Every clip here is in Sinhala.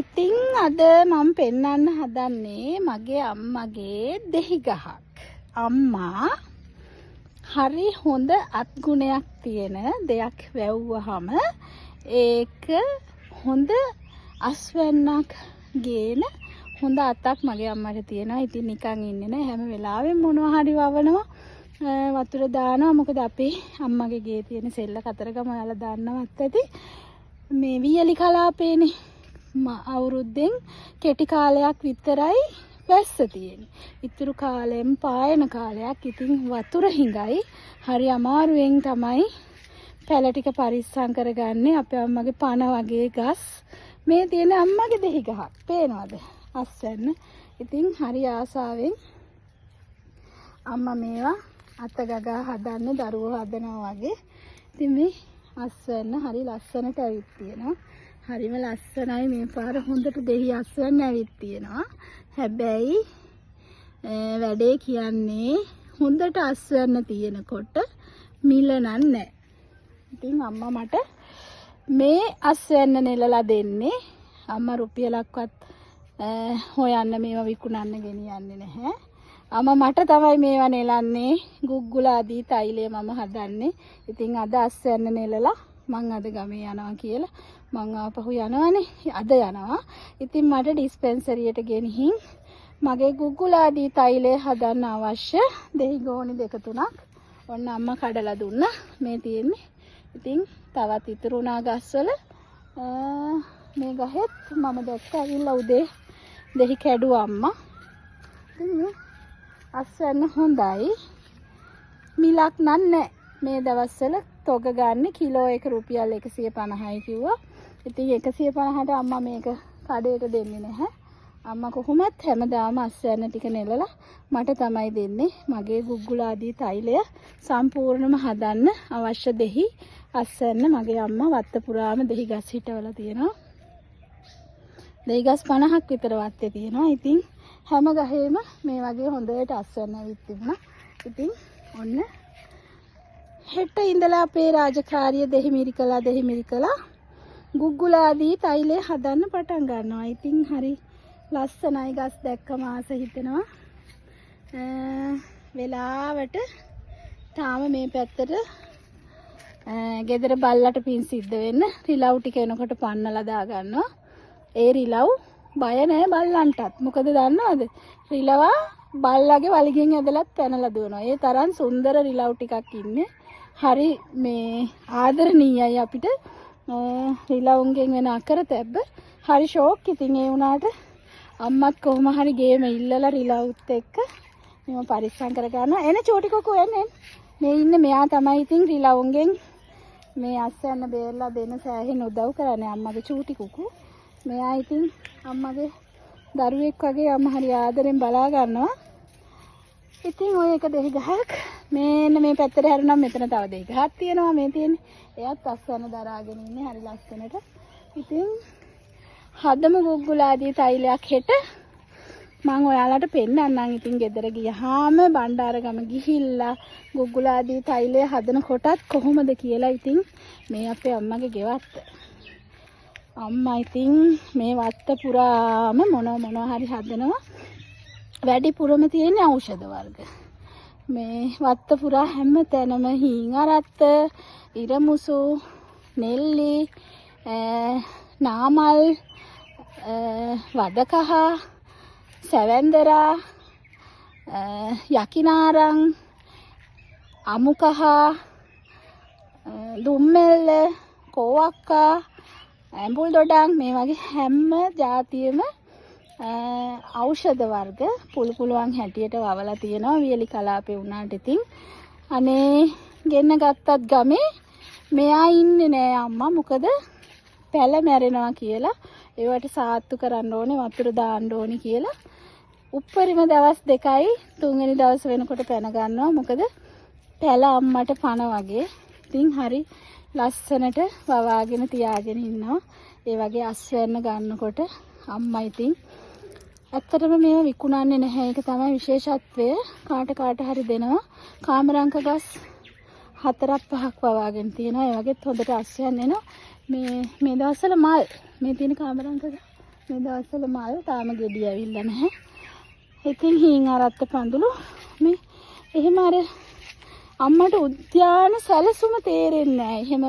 ඉතින් අද මම පෙන්වන්න හදන්නේ මගේ අම්මගේ දෙහි ගහක්. අම්මා හරි හොඳ අත්ගුණයක් තියෙන දෙයක් වැව්වහම ඒක හොඳ අස්වැන්නක් ගේන හොඳ අතක් මගේ අම්මට තියෙනවා. ඉතින් නිකන් ඉන්නේ නැහැ, හැම වෙලාවෙම මොනවා හරි වවනවා, වතුර දානවා. මොකද අපේ අම්මගේ ගේ තියෙන සෙල්ල කතරගම ඔයාලා දන්නවත් ඇති. මේ වියලි කලාපේනේ අවුරුද්දෙන් කෙටි කාලයක් විතරයි වැස්ස තියෙන්නේ. ඉතුරු කාලෙම පායන කාලයක්. ඉතින් වතුර හිඟයි. හරි අමාරුවෙන් තමයි පැල ටික පරිස්සම් කරගන්නේ. අපේ අම්මගේ පන වගේ ගස් මේ තියෙන අම්මගේ දෙහි ගහක්. පේනවද? අස්වැන්න. ඉතින් හරි ආසාවෙන් අම්මා මේවා අත ගගා හදන්නේ දරුවෝ හදනවා වගේ. ඉතින් මේ අස්වැන්න හරි ලස්සනට ඇවිත් තියෙනවා. හරිම ලස්සනයි. මේ පාර හොඳට දෙහි අස්වැන්න ඇවිත් තියෙනවා. හැබැයි වැඩේ කියන්නේ හොඳට අස්වැන්න තියෙනකොට මිල නැහැ. ඉතින් අම්මා මට මේ අස්වැන්න නෙලලා දෙන්නේ. අම්මා රුපියලක්වත් හොයන්න මේවා විකුණන්න ගෙනියන්නේ නැහැ. අම්මා මට තමයි මේවා නෙලන්නේ. ගුග්ගුල ආදී තෛලය මම හදන්නේ. ඉතින් අද අස්වැන්න නෙලලා මං අද ගමේ යනවා කියලා මං ආපහු යනවානේ. අද යනවා. ඉතින් මට ඩිස්පෙන්සරියට ගෙනිහින් මගේ ගුග්ගුල ආදී තෛලය හදන්න අවශ්‍ය දෙහි ගෝණි 2-3ක් ඔන්න අම්මා කඩලා දුන්නා. මේ තියෙන්නේ. ඉතින් තවත් ඉතුරු වුණා ගස්වල මේ ගහෙත් මම දැක්ක ඇවිල්ලා උදේ දෙහි කැඩුවා අම්මා. ඉතින් අස්වැන්න හොඳයි. මිලක් නැහැ. මේ දවස්වල තොග ගන්න කිලෝ එක රුපියල් 150යි කිව්වා. ඉතින් 150ට අම්මා මේක කඩේට දෙන්නේ නැහැ. අම්මා කොහොමත් හැමදාම අස්වැන්න ටික නෙලලා මට තමයි දෙන්නේ. මගේ ගුග්ගුල ආදී තෛලය සම්පූර්ණයෙන්ම හදන්න අවශ්‍ය දෙහි අස්වැන්න මගේ අම්මා වත්ත පුරාම දෙහි ගස් හිටවලා තියෙනවා. දෙහි ගස් 50ක් විතර වත්තේ තියෙනවා. ඉතින් හැම ගහේම මේ වගේ හොඳට අස්වැන්න ඇවිත් තිබුණා. ඉතින් ඔන්න හෙට ඉඳලා අපේ රාජකාරිය දෙහි මිරිකලා ගුග්ගුල ආදී තෛලය හදන්න පටන් ගන්නවා. ඉතින් හරි ලස්සනයි. ගස් දැක්කම ආස හිතෙනවා. වෙලාවට තාම මේ පැත්තට ගෙදර බල්ලට පින් සිද්ධ වෙන්න රිලව් ටික එනකොට පන්නලා දා ගන්නවා. ඒ රිලව් බය නැහැ බල්ලන්ටත්. මොකද දන්නවද? රිලවා බල්ලගේ වලිගෙන් ඇදලත් පැනලා දුවනවා. ඒ තරම් සුන්දර රිලව් ටිකක් ඉන්නේ. හරි මේ ආදරණීයයි අපිට. රිලවුන්ගෙන් වෙන අකරතැබ්බ හරි ෂෝක්. ඉතින් ඒ වුණාට අම්මත් කොහොම හරි ගේම ඉල්ලලා රිලවුත් එක්ක මම පරිස්සම් කර ගන්නවා. එන චෝටි කොකෝ එන්නේ. මේ ඉන්නේ මෙයා තමයි ඉතින් රිලවුන්ගෙන් මේ අස්වැන්න බේරලා දෙන සෑහෙන උදව් කරන්නේ අම්මගේ චූටි කුකු. මෙයා ඉතින් අම්මගේ දරුවෙක් වගේ අම්මා හරි ආදරෙන් බලා ගන්නවා. ඉතින් ඔය එක දෙහි ගහක් මේන්න මේ පැත්තට හැරුණා. මෙතන තව දෙහි ගහක් තියෙනවා. මේ තියෙන්නේ. එයාත් අස්වැන්න දරාගෙන ඉන්නේ හරි ලස්සනට. ඉතින් හදමු ගුග්ගුල ආදී තෛලයක් හෙට මම ඔයාලට පෙන්නන්නම්. ඉතින් ගෙදර ගියාම බණ්ඩාරගම ගිහිල්ලා ගුග්ගුල ආදී තෛලය හදන කොටත් කොහොමද කියලා. ඉතින් මේ අපේ අම්මගේ ගෙවත්ත. අම්මා ඉතින් මේ වත්ත පුරාම මොනවා හරි හදනවා. වැඩිපුරම තියෙන ඖෂධ වර්ග. මේ වත්ත පුරා හැම තැනම හීන් අරත්ත, ඉරමුසු, නෙල්ලි, නාමල්, වදකහ, සැවැන්දරා, යකිනාරං, අමුකහ, දුම්මෙල්ල, කෝවක්කා, ඇඹුල් දොඩම් මේ වගේ හැම જાතියෙම ඖෂධ වර්ග පුළුවන් හැටියට වවලා තියෙනවා. වියලි කලාපේ වුණාට ඉතින් අනේ ගෙන්න ගත්තත් ගමේ මෙයා ඉන්නේ නෑ අම්මා. මොකද පැල මැරෙනවා කියලා ඒවට සාත්තු කරන්න ඕනේ, වතුර දාන්න ඕනේ කියලා උප්පරිම දවස් 2යි 3 වෙනි දවස් වෙනකොට පැන ගන්නවා. මොකද පැල අම්මට පණ වගේ. ඉතින් හරි ලස්සනට වවාගෙන තියාගෙන ඉන්නවා. ඒ වගේ අස්වැන්න ගන්නකොට අම්මා ඉතින් ඇත්තටම මේවා විකුණන්නේ නැහැ. ඒක තමයි විශේෂත්වය. කාට හරි දෙනවා. කාමරංක ගස් 4-5ක් වවාගෙන තියෙනවා. ඒ වගේත් හොඳට අස්වැන්න එනවා. මේ දවස්වල මල් මේ තියෙන කාමරංක මේ දවස්වල මල් තාම ගෙඩි ඇවිල්ලා නැහැ. ඉතින් හීන් අරත්ත පඳුළු මේ එහෙම අර අම්මට උද්‍යාන සැලසුම තේරෙන්නේ නැහැ. එහෙම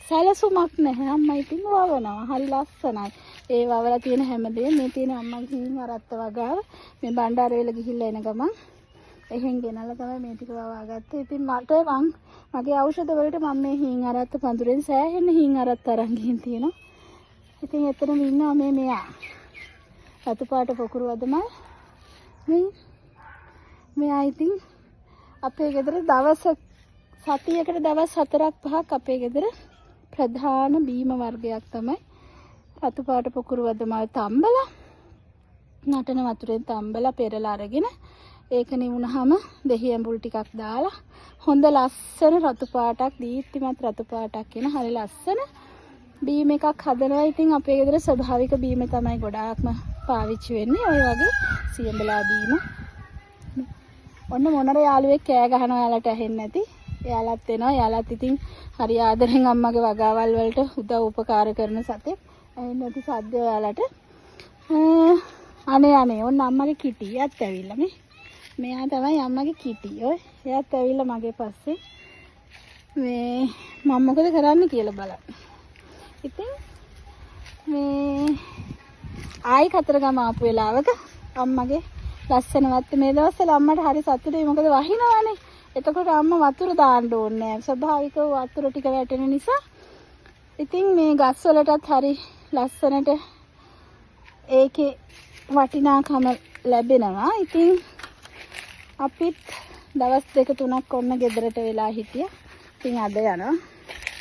සැලසුමක් නැහැ. අම්මා ඉතින් වවනවා. හරි ලස්සනයි. ඒ වවලා තියෙන හැමදේම මේ තියෙන අම්මගේ හීන් අරත්ත වගාව මේ බණ්ඩාරවැල ගිහිල්ලා එන ගමන් එහෙන් ගෙනල්ලා තමයි මේ ටික වවා ගත්තේ. ඉතින් මගේ ඖෂධ වලට මම මේ හීන් අරත්ත පඳුරෙන් සෑහෙන හීන් අරත්ත අරන් ගිහින් තියෙනවා. ඉතින් එතනම ඉන්නවා මෙයා. රතු පාට පොකුරු වදමල්. මෙයා ඉතින් අපේ ගෙදර සතියකට දවස් 4-5ක් අපේ ගෙදර ප්‍රධාන බීම වර්ගයක් තමයි රතු පාට පොකුරු වදමල් තම්බලා නටන වතුරෙන් තම්බලා පෙරලා අරගෙන ඒක නිවුනහම දෙහි ඇඹුල් ටිකක් දාලා හොඳ ලස්සන රතු පාටක් දීප්තිමත් රතු පාටක් එන හරි ලස්සන බීම එකක් හදනවා. ඉතින් අපේ ගෙදර ස්වභාවික බීම තමයි ගොඩාක්ම පාවිච්චි වෙන්නේ. ඔය වගේ සියඹලා බීම. ඔන්න මොනර යාළුවෙක් කෑ ගහනවා යාලට ඇහෙන්නේ නැති. එයාලත් එනවා. එයාලත් ඉතින් හරි ආදරෙන් අම්මගේ වගාවල් වලට උදව් උපකාර කරන සතෙක්. ඇහෙන්නේ නැති සද්ද එයාලට. අනේ ඔන්න අම්මගේ කිටියත් ඇවිල්ලා මේ. මෙයා තමයි අම්මගේ කිටි. ඔය එයාත් ඇවිල්ලා මගේ පස්සේ මේ මම මොකද කරන්න කියලා බලන්න. ඉතින් මේ ආයි කතරගම ආපු වෙලාවක අම්මගේ ලස්සනවත් මේ දවස්වල අම්මට හරි සතුටුයි. මොකද වහිනවනේ. එතකොට අම්මා වතුර දාන්න ඕනේ නැහැ. ස්වභාවිකව වතුර ටික වැටෙන නිසා. ඉතින් මේ ගස් වලටත් හරි ලස්සනට ඒකේ වටිනාකම ලැබෙනවා. ඉතින් අපිත් දවස් 2-3ක් ඔන්න ගෙදරට වෙලා හිටියා. ඉතින් අද යනවා.